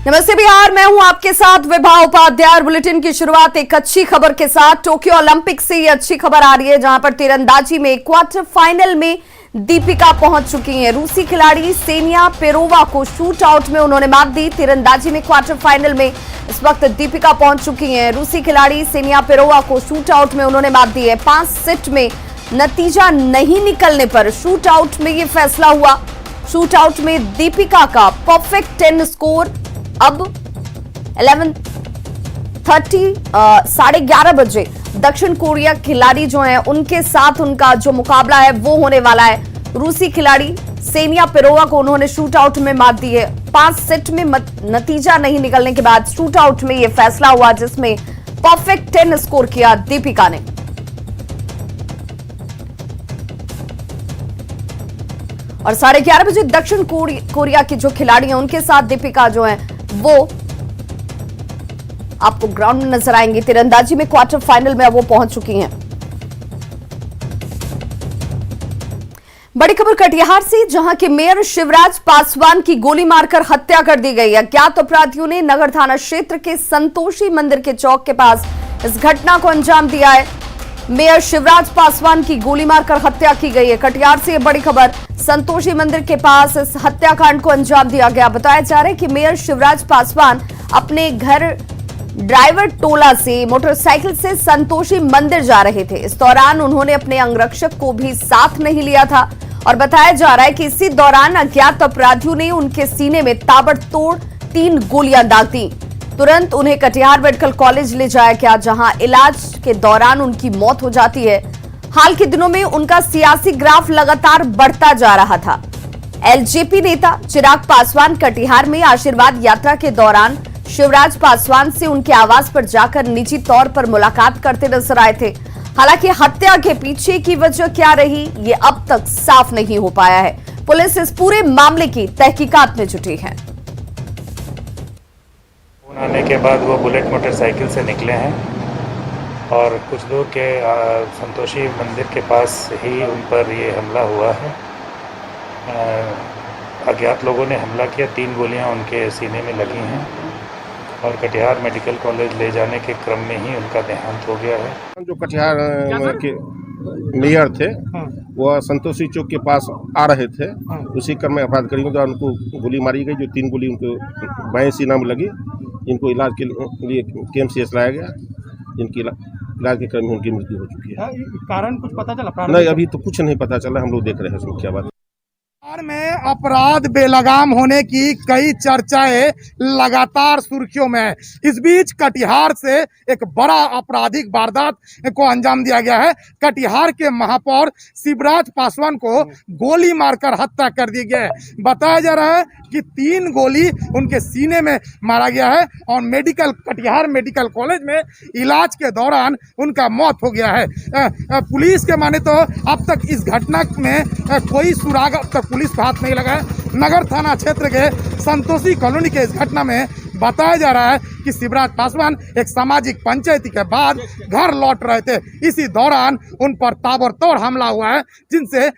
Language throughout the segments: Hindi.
नमस्ते बिहार, मैं हूं आपके साथ विभा उपाध्याय। बुलेटिन की शुरुआत एक अच्छी खबर के साथ। टोक्यो ओलंपिक से ये अच्छी खबर आ रही है, जहां पर तीरंदाजी में क्वार्टर फाइनल में दीपिका पहुंच चुकी हैं। रूसी खिलाड़ी सेनिया पेरोवा को शूट आउट में उन्होंने मात दी। तीरंदाजी में क्वार्टर फाइनल में इस वक्त दीपिका पहुंच चुकी हैं। रूसी खिलाड़ी सेनिया पेरोवा को शूट आउट में उन्होंने मात दी है। 5 सेट में नतीजा नहीं निकलने पर शूट आउट में ये फैसला हुआ। शूट आउट में दीपिका का परफेक्ट 10 स्कोर। अब 11:30 11:30 बजे दक्षिण कोरिया खिलाड़ी जो हैं उनके साथ उनका जो मुकाबला है वो होने वाला है। रूसी खिलाड़ी सेनिया पेरोवा को उन्होंने शूट आउट में मात दी है। 5 सेट में नतीजा नहीं निकलने के बाद शूट आउट में यह फैसला हुआ, जिसमें परफेक्ट 10 स्कोर किया दीपिका ने। और 11:30 बजे दक्षिण कोरिया के जो खिलाड़ी हैं उनके साथ दीपिका जो है वो आपको ग्राउंड में नजर आएंगी। तीरंदाजी में क्वार्टर फाइनल में अब वो पहुंच चुकी हैं। बड़ी खबर कटिहार से, जहां के मेयर शिवराज पासवान की गोली मारकर हत्या कर दी गई। अज्ञात अपराधियों ने नगर थाना क्षेत्र के संतोषी मंदिर के चौक के पास इस घटना को अंजाम दिया है। मेयर शिवराज पासवान की गोली मारकर हत्या की गई है। कटिहार से यह बड़ी खबर, संतोषी मंदिर के पास इस हत्याकांड को अंजाम दिया गया। बताया जा रहा है कि मेयर शिवराज पासवान अपने घर ड्राइवर टोला से मोटरसाइकिल से संतोषी मंदिर जा रहे थे। इस दौरान उन्होंने अपने अंगरक्षक को भी साथ नहीं लिया था और बताया जा रहा है कि इसी दौरान अज्ञात अपराधियों ने उनके सीने में ताबड़तोड़ 3 गोलियां दाग दी। तुरंत उन्हें कटिहार मेडिकल कॉलेज ले जाया गया, जहां इलाज के दौरान उनकी मौत हो जाती है। हाल के दिनों में उनका सियासी ग्राफ लगातार बढ़ता जा रहा था। एलजेपी नेता चिराग पासवान कटिहार में आशीर्वाद यात्रा के दौरान शिवराज पासवान से उनके आवास पर जाकर निजी तौर पर मुलाकात करते नजर आए थे। हालांकि हत्या के पीछे की वजह क्या रही, ये अब तक साफ नहीं हो पाया है। पुलिस इस पूरे मामले की तहकीकात में जुटी है। आने के बाद वो बुलेट मोटरसाइकिल से निकले हैं और कुछ लोग के संतोषी मंदिर के पास ही उन पर ये हमला हुआ है। अज्ञात लोगों ने हमला किया, 3 गोलियां उनके सीने में लगी हैं और कटिहार मेडिकल कॉलेज ले जाने के क्रम में ही उनका देहांत हो गया है। जो कटिहार के मेयर थे वह संतोषी चौक के पास आ रहे थे, उसी क्रम में अपराधकारियों द्वारा उनको गोली मारी गई, जो 3 गोली उनको बाएं सीना में लगी। इनको इलाज के लिए KMCH लाया गया, जिनकी इलाज के क्रम में उनकी मृत्यु हो चुकी है। कारण कुछ पता चला? नहीं, अभी तो कुछ नहीं पता चला, हम लोग देख रहे हैं इसमें क्या बात। बिहार में अपराध बेलगाम होने की कई चर्चाएं लगातार सुर्खियों में है। इस बीच कटिहार से एक बड़ा आपराधिक वारदात को अंजाम दिया गया है। कटिहार के महापौर शिवराज पासवान को गोली मारकर हत्या कर दी गई है। बताया जा रहा है कि 3 गोली उनके सीने में मारा गया है और कटिहार मेडिकल कॉलेज में इलाज के दौरान उनका मौत हो गया है। पुलिस के माने तो अब तक इस घटना में कोई सुराग अब तक पुलिस को हाथ नहीं लगा है। नगर थाना क्षेत्र के संतोषी कॉलोनी के इस घटना में बताया जा रहा है कि शिवराज पासवान एक सामाजिक पंचायती के बाद घर लौट रहे थे। इसी दौरान उन पर ताबड़तोड़ हमला हुआ है, जिनसे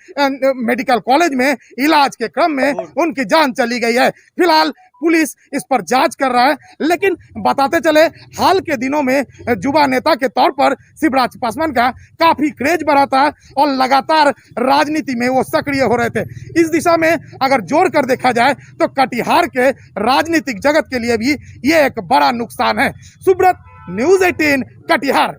मेडिकल कॉलेज में इलाज के क्रम में उनकी जान चली गई है। फिलहाल पुलिस इस पर जांच कर रहा है, लेकिन बताते चले हाल के दिनों में युवा नेता के तौर पर शिवराज पासवान का काफी क्रेज बढ़ा था और लगातार राजनीति में वो सक्रिय हो रहे थे। इस दिशा में अगर जोड़ कर देखा जाए तो कटिहार के राजनीतिक जगत के लिए भी ये एक बड़ा नुकसान है। सुब्रत, न्यूज़ 18 कटिहार।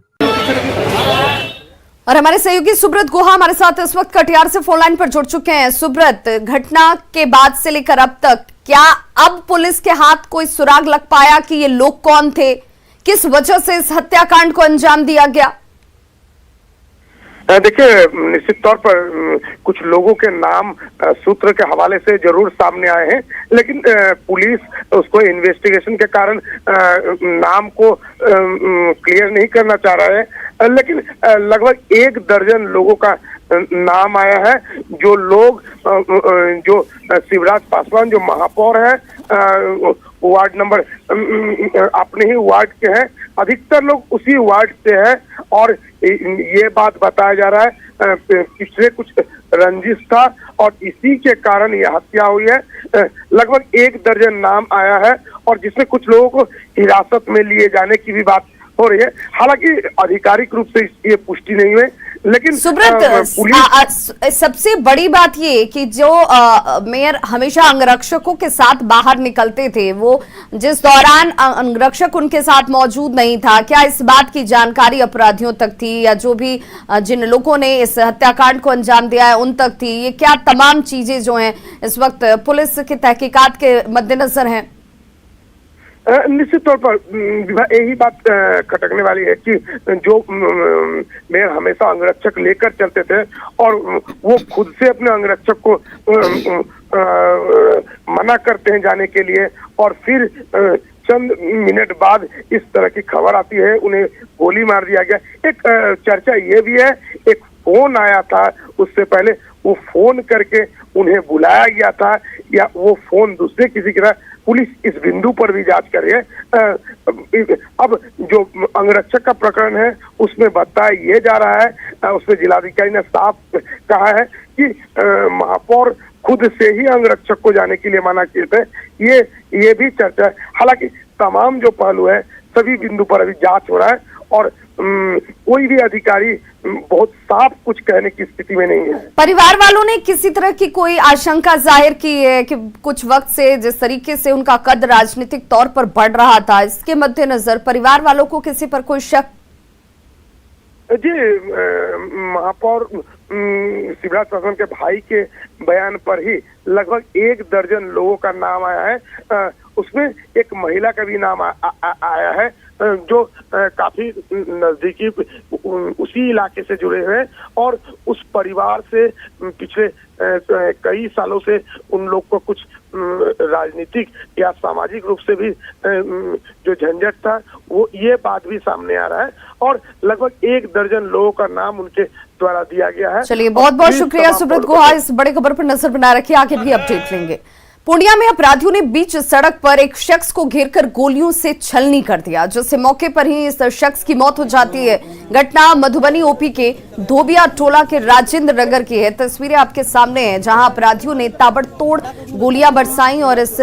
और हमारे सहयोगी सुब्रत गुहा हमारे साथ इस वक्त कटिहार से फोन लाइन पर जुड़ चुके हैं। सुब्रत, घटना के बाद से लेकर अब तक क्या अब पुलिस के हाथ कोई सुराग लग पाया कि ये लोग कौन थे, किस वजह से इस हत्याकांड को अंजाम दिया गया? देखिए, निश्चित तौर पर कुछ लोगों के नाम सूत्र के हवाले से जरूर सामने आए हैं, लेकिन पुलिस उसको इन्वेस्टिगेशन के कारण नाम को क्लियर नहीं करना चाह रहा है। लेकिन लगभग 1 दर्जन लोगों का नाम आया है, जो लोग जो शिवराज पासवान जो महापौर है वार्ड नंबर अपने ही वार्ड के हैं, अधिकतर लोग उसी वार्ड से हैं और ये बात बताया जा रहा है पिछले कुछ रंजिश था और इसी के कारण यह हत्या हुई है। लगभग 1 दर्जन नाम आया है और जिसमें कुछ लोगों को हिरासत में लिए जाने की भी बात हो रही है। हालांकि आधिकारिक रूप से ये पुष्टि नहीं हुई, लेकिन सुब्रत, सबसे बड़ी बात ये कि जो मेयर हमेशा अंगरक्षकों के साथ बाहर निकलते थे, वो जिस दौरान अंगरक्षक उनके साथ मौजूद नहीं था, क्या इस बात की जानकारी अपराधियों तक थी या जो भी जिन लोगों ने इस हत्याकांड को अंजाम दिया है उन तक थी? ये क्या तमाम चीजें जो हैं इस वक्त पुलिस की तहकीकात के मद्देनजर हैं? निश्चित तौर पर यही बात खटकने वाली है कि जो मेयर हमेशा अंगरक्षक लेकर चलते थे और वो खुद से अपने अंगरक्षक को मना करते हैं जाने के लिए, और फिर चंद मिनट बाद इस तरह की खबर आती है, उन्हें गोली मार दिया गया। एक चर्चा ये भी है, एक फोन आया था उससे पहले, वो फोन करके उन्हें बुलाया गया था या वो फोन दूसरे किसी की तरह। पुलिस इस बिंदु पर भी जांच कर रही है। अब जो अंगरक्षक का प्रकरण है उसमें बताया ये जा रहा है, उसमें जिलाधिकारी ने साफ कहा है कि महापौर खुद से ही अंगरक्षक को जाने के लिए मना किए थे। ये भी चर्चा है। हालांकि तमाम जो पहलू है सभी बिंदु पर अभी जांच हो रहा है और कोई भी अधिकारी बहुत साफ कुछ कहने की स्थिति में नहीं है। परिवार वालों ने किसी तरह की कोई आशंका जाहिर की है कि कुछ वक्त से जिस तरीके से उनका कद राजनीतिक तौर पर बढ़ रहा था, इसके मद्देनजर परिवार वालों को किसी पर कोई शक? जी, महापौर शिवराज पासवान के भाई के बयान पर ही लगभग 1 दर्जन लोगों का नाम आया है। उसमें एक महिला का भी नाम आया है जो काफी नजदीकी उसी इलाके से जुड़े हुए हैं और उस परिवार से पिछले कई सालों से उन लोग को कुछ राजनीतिक या सामाजिक रूप से भी जो झंझट था, वो ये बात भी सामने आ रहा है और लगभग 1 दर्जन लोगों का नाम उनके द्वारा दिया गया है। चलिए, बहुत बहुत शुक्रिया सुब्रत गुहा, इस बड़े खबर पर नजर बनाए रखिए, आगे भी अपडेट लेंगे। पूर्णिया में अपराधियों ने बीच सड़क पर एक शख्स को घेरकर गोलियों से छलनी कर दिया, जिससे मौके पर ही इस शख्स की मौत हो जाती है। घटना मधुबनी ओपी के धोबिया टोला के राजेंद्र नगर की है। तस्वीरें आपके सामने हैं, जहां अपराधियों ने ताबड़तोड़ गोलियां बरसाई और इस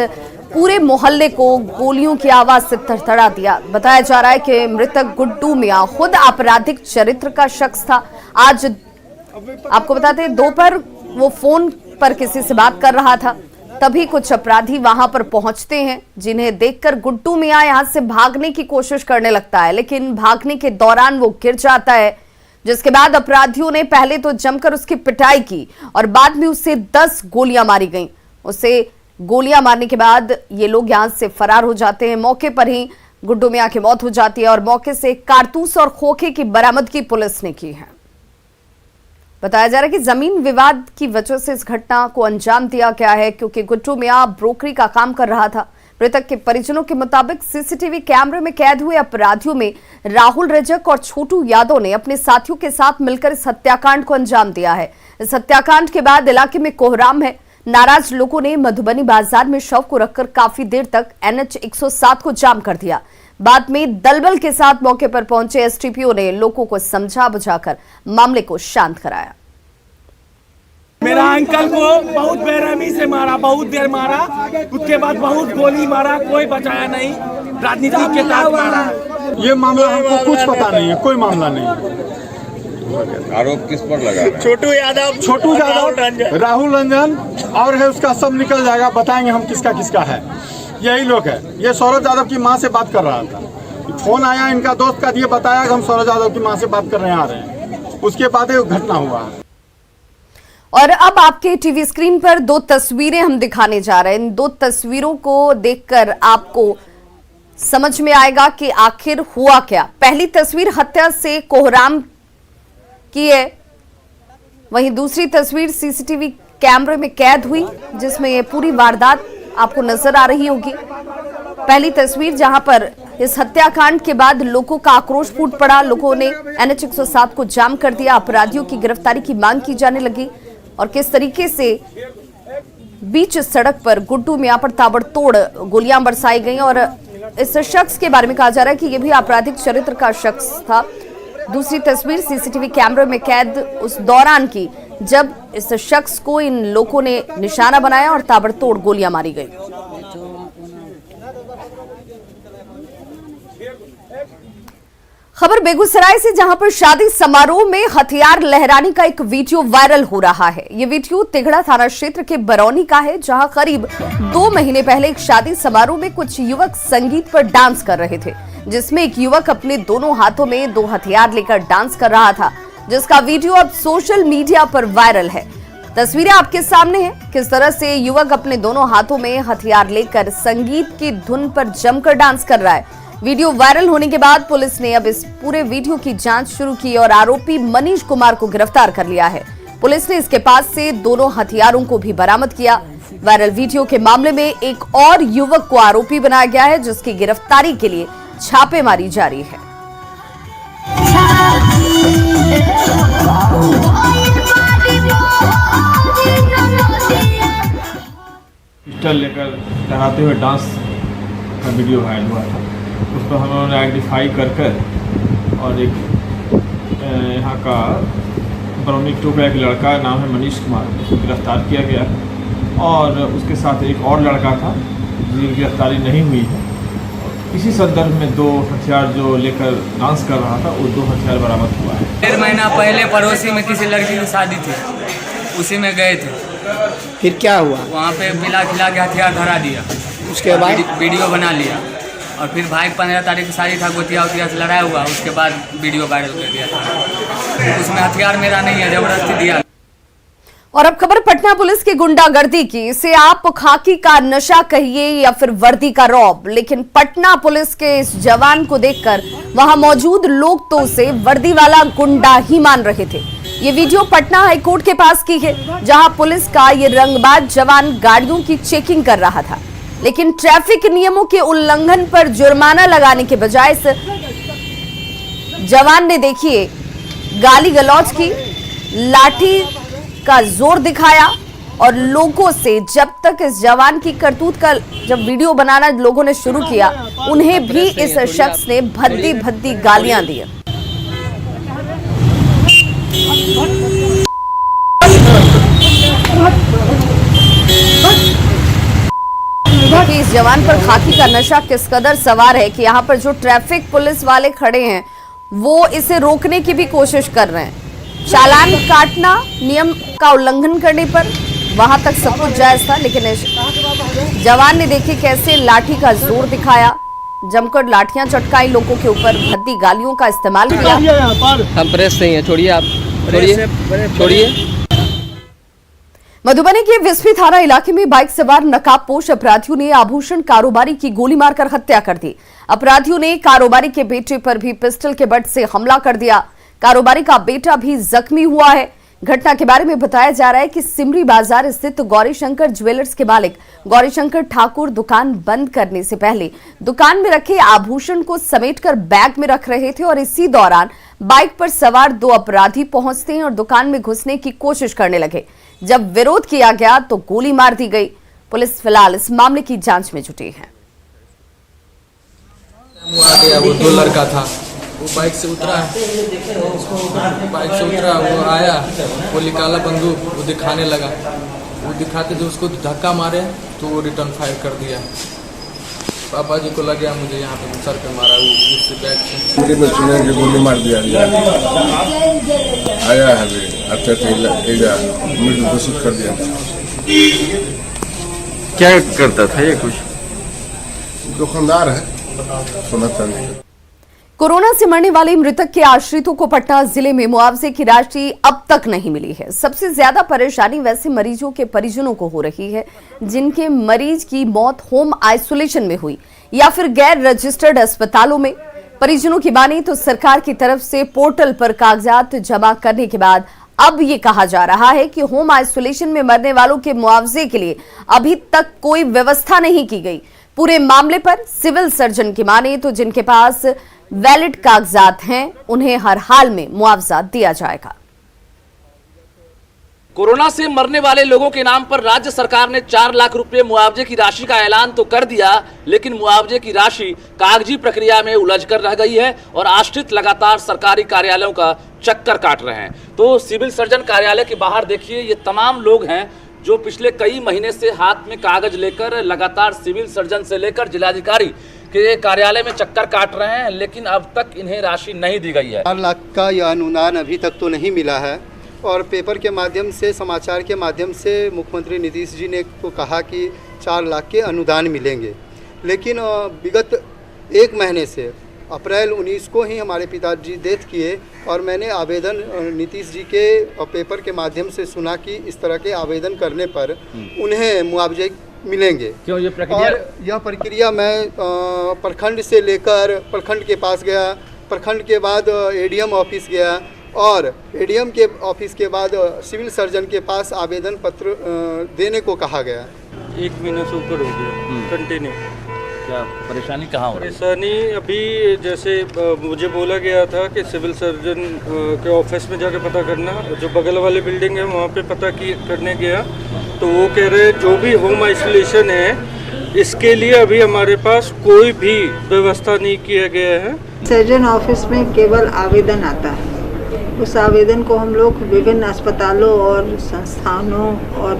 पूरे मोहल्ले को गोलियों की आवाज से थरथरा दिया। बताया जा रहा है कि मृतक गुड्डू मियां खुद आपराधिक चरित्र का शख्स था। आज आपको बताते हैं, दोपहर वो फोन पर किसी से बात कर रहा था, तभी कुछ अपराधी वहां पर पहुंचते हैं, जिन्हें देखकर गुड्डू मियां यहां से भागने की कोशिश करने लगता है, लेकिन भागने के दौरान वो गिर जाता है। जिसके बाद अपराधियों ने पहले तो जमकर उसकी पिटाई की और बाद में उसे 10 गोलियां मारी गईं। उसे गोलियां मारने के बाद ये लोग यहां से फरार हो जाते हैं। मौके पर ही गुड्डू मियां की मौत हो जाती है और मौके से कारतूस और खोखे की बरामदगी पुलिस ने की है। बताया जा रहा है कि जमीन विवाद की वजह से इस घटना को अंजाम दिया गया है, क्योंकि गुड्डू मियां ब्रोकरी का काम कर रहा था। मृतक के परिजनों के मुताबिक सीसीटीवी कैमरे में कैद हुए अपराधियों में राहुल रजक और छोटू यादव ने अपने साथियों के साथ मिलकर इस हत्याकांड को अंजाम दिया है। इस हत्याकांड के बाद इलाके में कोहराम है। नाराज लोगों ने मधुबनी बाजार में शव को रखकर काफी देर तक NH 107 को जाम कर दिया। बाद में दलबल के साथ मौके पर पहुंचे एसटीपीओ ने लोगों को समझा बुझाकर मामले को शांत कराया। मेरा अंकल को बहुत बेरहमी से मारा, बहुत देर मारा, उसके बाद बहुत गोली मारा, कोई बचाया नहीं, राजनीति के तहत मारा। ये मामला हमको कुछ पता नहीं है, कोई मामला नहीं है। आरोप किस पर लगा है? छोटू यादव, राहुल रंजन और है उसका, सब निकल जाएगा, बताएंगे हम किसका किसका है। यही लोग है। ये सौरभ यादव की माँ से बात कर रहा था, फोन आया इनका दोस्त का, ये बताया कि हम सौरभ यादव की माँ से बात करने आ रहे हैं। उसके बाद ये घटना हुआ। और अब आपके टीवी स्क्रीन पर 2 तस्वीरें हम दिखाने जा रहे हैं। इन 2 तस्वीरों को देखकर आपको समझ में आएगा कि आखिर हुआ क्या। पहली तस्वीर हत्या से कोहराम की है, वहीं दूसरी तस्वीर सीसीटीवी कैमरे में कैद हुई, जिसमें ये पूरी वारदात आपको नजर आ रही होगी। पहली तस्वीर जहां पर इस हत्याकांड के बाद लोगों का आक्रोश फूट पड़ा, लोगों ने NH 107 को जाम कर दिया, अपराधियों की गिरफ्तारी की मांग की जाने लगी और किस तरीके से बीच सड़क पर गुड्डू मियां पर ताबड़तोड़ गोलियां बरसाई गईं। और इस शख्स के बारे में कहा जा रहा है कि यह भी आपराधिक चरित्र का शख्स था। दूसरी तस्वीर सीसीटीवी कैमरे में कैद उस दौरान की, जब इस शख्स को इन लोगों ने निशाना बनाया और ताबड़तोड़ गोलियां मारी गई। खबर बेगूसराय से, जहां पर शादी समारोह में हथियार लहराने का एक वीडियो वायरल हो रहा है। ये वीडियो तिघड़ा थाना क्षेत्र के बरौनी का है, जहां करीब 2 महीने पहले एक शादी समारोह में कुछ युवक संगीत पर डांस कर रहे थे, जिसमें एक युवक अपने दोनों हाथों में 2 हथियार लेकर डांस कर रहा था, जिसका वीडियो अब सोशल मीडिया पर वायरल है। तस्वीरें आपके सामने हैं, किस तरह से युवक अपने दोनों हाथों में हथियार लेकर संगीत की धुन पर जमकर डांस कर रहा है। वीडियो वायरल होने के बाद पुलिस ने अब इस पूरे वीडियो की जांच शुरू की और आरोपी मनीष कुमार को गिरफ्तार कर लिया है। पुलिस ने इसके पास से दोनों हथियारों को भी बरामद किया। वायरल वीडियो के मामले में एक और युवक को आरोपी बनाया गया है, जिसकी गिरफ्तारी के लिए छापेमारी जारी है। पिस्टल लेकर लहराते हुए डांस का वीडियो वायरल हुआ था। उसको हम लोगों ने आइडेंटिफाई कर और एक यहाँ का बरौनी टोकरा एक लड़का, नाम है मनीष कुमार, उसको गिरफ्तार किया गया और उसके साथ एक और लड़का था जिसकी गिरफ्तारी नहीं हुई है। इसी संदर्भ में 2 हथियार जो लेकर डांस कर रहा था, वो 2 हथियार बरामद हुआ है। 1.5 महीना पहले पड़ोसी में किसी लड़की की शादी थी, उसी में गए थे। फिर क्या हुआ? वहाँ पे पिला खिला के हथियार धरा दिया, उसके बाद वीडियो बना लिया और फिर भाई 15 तारीख की शादी था, गोतिया उतिया से लड़ाई हुआ, उसके बाद वीडियो वायरल कर दिया था। उसमें हथियार मेरा नहीं है, जबरदस्ती दिया। और अब खबर पटना पुलिस की गुंडागर्दी की। इसे आप खाकी का नशा कहिए या फिर वर्दी का रौब, लेकिन पटना पुलिस के इस जवान को देखकर वहां मौजूद लोग तो उसे वर्दी वाला गुंडा ही मान रहे थे। ये वीडियो पटना हाईकोर्ट के पास की है, जहां पुलिस का ये रंगबाज जवान गाड़ियों की चेकिंग कर रहा था, लेकिन ट्रैफिक नियमों के उल्लंघन पर जुर्माना लगाने के बजाय इस जवान ने देखिए गाली गलौज की, लाठी का जोर दिखाया और लोगों से, जब तक इस जवान की करतूत का जब वीडियो बनाना लोगों ने शुरू किया, उन्हें भी इस शख्स ने भद्दी भद्दी गालियां दी। देखिए इस जवान पर खाकी का नशा किस कदर सवार है कि यहाँ पर जो ट्रैफिक पुलिस वाले खड़े हैं वो इसे रोकने की भी कोशिश कर रहे हैं। चालान काटना, नियम का उल्लंघन करने पर वहां तक सब कुछ जायज था, लेकिन जवान ने देखिए कैसे लाठी का जोर दिखाया, जमकर लाठियां चटकाई, लोगों के ऊपर भद्दी गालियों का इस्तेमाल किया। हम प्रेस नहीं है, छोड़िए आप, छोड़िए। मधुबनी के विस्फी थाना इलाके में बाइक सवार नकाबपोश अपराधियों ने आभूषण कारोबारी की गोली मारकर हत्या कर दी। अपराधियों ने कारोबारी के बेटे पर भी पिस्टल के बट से हमला कर दिया। कारोबारी का बेटा भी जख्मी हुआ है। घटना के बारे में बताया जा रहा है कि सिमरी बाजार स्थित गौरीशंकर ज्वेलर्स के मालिक गौरीशंकर ठाकुर दुकान बंद करने से पहले दुकान में रखे आभूषण को समेटकर बैग में रख रहे थे और इसी दौरान बाइक पर सवार 2 अपराधी पहुंचते हैं और दुकान में घुसने की कोशिश करने लगे। जब विरोध किया गया तो गोली मार दी गई। पुलिस फिलहाल इस मामले की जांच में जुटी है। वो 2 लड़का था, वो बाइक से उतरा, वो आया, वो निकाला बंदूक, वो दिखाने लगा, वो दिखाते जो उसको धक्का मारे तो वो रिटर्न फायर कर दिया। पापा जी को लग गया, मुझे यहाँ पे सर पे मारा, वो उससे बैग में सुने कि गोली मार दिया आया है, अच्छा मृत्यु घोषित कर दिया। क्या करता था ये? कुछ दुकानदार है सोना चांदी का। कोरोना से मरने वाले मृतक के आश्रितों को पटना जिले में मुआवजे की राशि अब तक नहीं मिली है। सबसे ज्यादा परेशानी वैसे मरीजों के परिजनों को हो रही है जिनके मरीज की मौत होम आइसोलेशन में हुई या फिर गैर रजिस्टर्ड अस्पतालों में। परिजनों की माने तो सरकार की तरफ से पोर्टल पर कागजात जमा करने के बाद अब ये कहा जा रहा है कि होम आइसोलेशन में मरने वालों के मुआवजे के लिए अभी तक कोई व्यवस्था नहीं की गई। पूरे मामले पर सिविल सर्जन की माने तो जिनके पास वैलिड कागजात हैं उन्हें हर हाल में मुआवजा दिया जाएगा। कोरोना से मरने वाले लोगों के नाम पर राज्य सरकार ने 4 लाख रुपए मुआवजे की राशि का ऐलान तो कर दिया, लेकिन मुआवजे की राशि कागजी प्रक्रिया में उलझ कर रह गई है और आश्रित लगातार सरकारी कार्यालयों का चक्कर काट रहे हैं। तो सिविल सर्जन कार्यालय के बाहर देखिए, ये तमाम लोग हैं जो पिछले कई महीने से हाथ में कागज लेकर लगातार सिविल सर्जन से लेकर जिलाधिकारी कि ये कार्यालय में चक्कर काट रहे हैं, लेकिन अब तक इन्हें राशि नहीं दी गई है। 4 लाख का यह अनुदान अभी तक तो नहीं मिला है और पेपर के माध्यम से, समाचार के माध्यम से मुख्यमंत्री नीतीश जी ने को कहा कि 4 लाख के अनुदान मिलेंगे, लेकिन विगत 1 महीने से अप्रैल 19 को ही हमारे पिताजी डेथ किए और मैंने आवेदन नीतीश जी के पेपर के माध्यम से सुना कि इस तरह के आवेदन करने पर उन्हें मुआवजे मिलेंगे। क्यों ये प्रक्रिया? और यह प्रक्रिया मैं प्रखंड से लेकर प्रखंड के पास गया, प्रखंड के बाद एडीएम ऑफिस गया और एडीएम के ऑफिस के बाद सिविल सर्जन के पास आवेदन पत्र देने को कहा गया। 1 महीने से ऊपर हो गया कंटिन्यू। क्या परेशानी कहाँ हो रही है? परेशानी अभी जैसे मुझे बोला गया था कि सिविल सर्जन के ऑफिस में जाके पता करना, जो बगल वाली बिल्डिंग है वहाँ पे पता करने गया तो वो कह रहे जो भी होम आइसोलेशन है इसके लिए अभी हमारे पास कोई भी व्यवस्था नहीं किया गया है। सर्जन ऑफिस में केवल आवेदन आता है, उस आवेदन को हम लोग विभिन्न अस्पतालों और संस्थानों और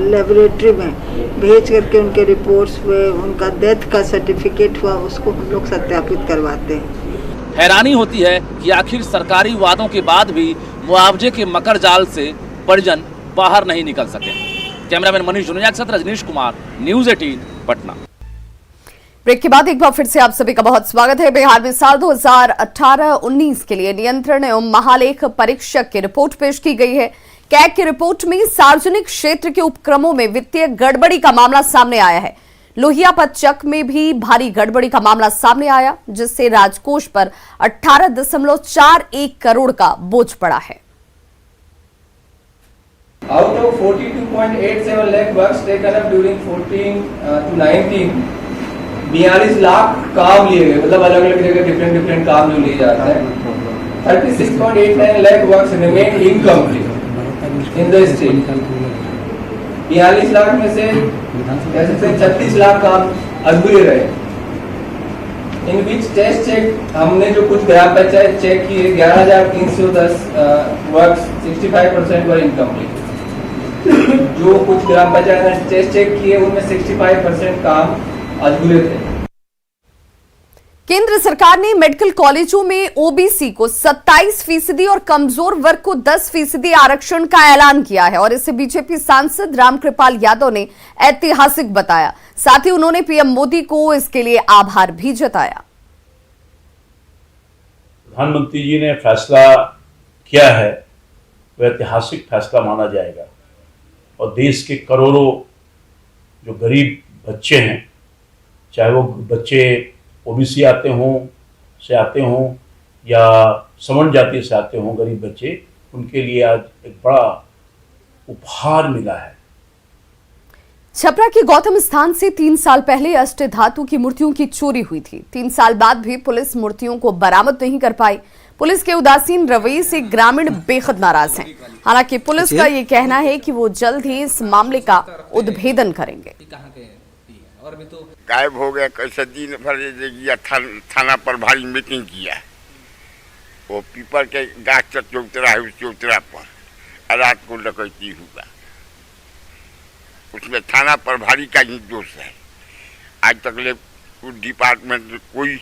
लेबोरेटरी में भेज करके उनके रिपोर्ट्स हुए, उनका डेथ का सर्टिफिकेट हुआ, उसको हम लोग सत्यापित करवाते हैं। हैरानी होती है कि आखिर सरकारी वादों के बाद भी मुआवजे के मकर जाल से परिजन बाहर नहीं निकल सके। कैमरामैन मनीष जुनिया के साथ रजनीश कुमार, न्यूज़ 18 पटना। ब्रेक के बाद एक बार फिर से आप सभी का बहुत स्वागत है। बिहार में साल 2018-19 के लिए नियंत्रण एवं महालेख परीक्षक की रिपोर्ट पेश की गई है। कैग की रिपोर्ट में सार्वजनिक क्षेत्र के उपक्रमों में वित्तीय गड़बड़ी का मामला सामने आया है। लोहिया पचक में भी भारी गड़बड़ी का मामला सामने आया, जिससे राजकोष पर 18.41 करोड़ का बोझ पड़ा है। Out of 42.87 lakh works taken up during 14 to 19, 42 lakh काम लिए गए, मतलब अलग अलग जगह डिफरेंट काम जो लिए जाते हैं। 36.89 lakh works remain incomplete in the state। 42 lakh में से कह सकते हैं 36 लाख काम अधूरे रहे। इन बीच टेस्ट चेक हमने जो कुछ ग्राम पंचायत चेक किए 11,310 वर्क्स 65% वर इनकम्प्लीट। जो कुछ ग्राम पंचायत ने टेस्ट चेक किए उनमें 65% काम अधूरे थे। केंद्र सरकार ने मेडिकल कॉलेजों में ओबीसी को 27% और कमजोर वर्ग को 10% आरक्षण का ऐलान किया है और इसे बीजेपी सांसद रामकृपाल यादव ने ऐतिहासिक बताया। साथ ही उन्होंने पीएम मोदी को इसके लिए आभार भी जताया। प्रधानमंत्री जी ने फैसला किया है वह ऐतिहासिक फैसला माना जाएगा और देश के करोड़ों जो गरीब बच्चे हैं, चाहे वो बच्चे ओबीसी आते हों या सवर्ण जाति से आते हों, गरीब बच्चे, उनके लिए आज एक बड़ा उपहार मिला है। छपरा के गौतम स्थान से 3 साल पहले अष्ट धातु की मूर्तियों की चोरी हुई थी। 3 साल बाद भी पुलिस मूर्तियों को बरामद नहीं कर पाई। पुलिस के उदासीन रवैये से ग्रामीण बेहद नाराज हैं। हालांकि पुलिस का ये कहना है कि वो जल्द ही इस मामले का उद्भेदन करेंगे। गायब हो गया, कैसे दिन भर थाना पर भारी मीटिंग किया, वो पीपर के गाछ चौतरा है, उस चौतरा पर रात को डकैती हुआ, उसमें थाना पर भारी का ही दोष है। आज तक ले डिपार्टमेंट कोई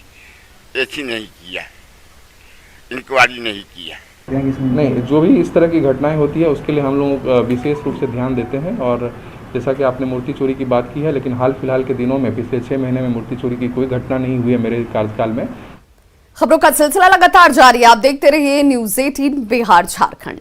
ऐसी नहीं किया, इंक्वायरी नहीं किया। नहीं, जो भी इस तरह की घटनाएं होती है उसके लिए हम लोग विशेष रूप से ध्यान देते हैं और जैसा कि आपने मूर्ति चोरी की बात की है, लेकिन हाल फिलहाल के दिनों में पिछले 6 महीने में मूर्ति चोरी की कोई घटना नहीं हुई है मेरे कार्यकाल में। खबरों का सिलसिला लगातार जारी है। आप देखते रहिए न्यूज़ 18 बिहार झारखंड।